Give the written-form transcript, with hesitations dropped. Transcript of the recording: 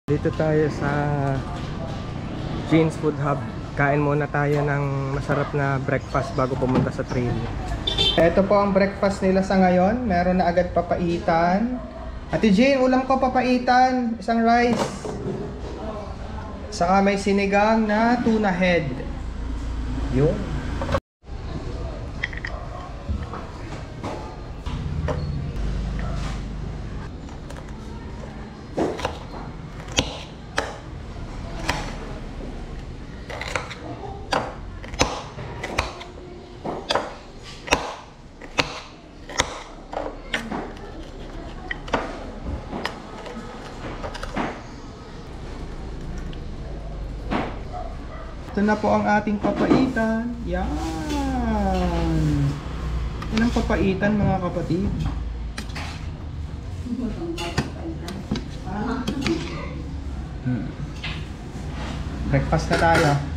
Dito tayo sa Jeans Food Hub. Kain muna tayo ng masarap na breakfast bago pumunta sa trail. Ito po ang breakfast nila sa ngayon. Meron na agad papaitan. Ate Jane, ulam ko papaitan. Isang rice. Saka may sinigang na tuna head. Yun. Ito na po ang ating papaitan. Yan. Yan ang papaitan, mga kapatid. Breakfast na tayo.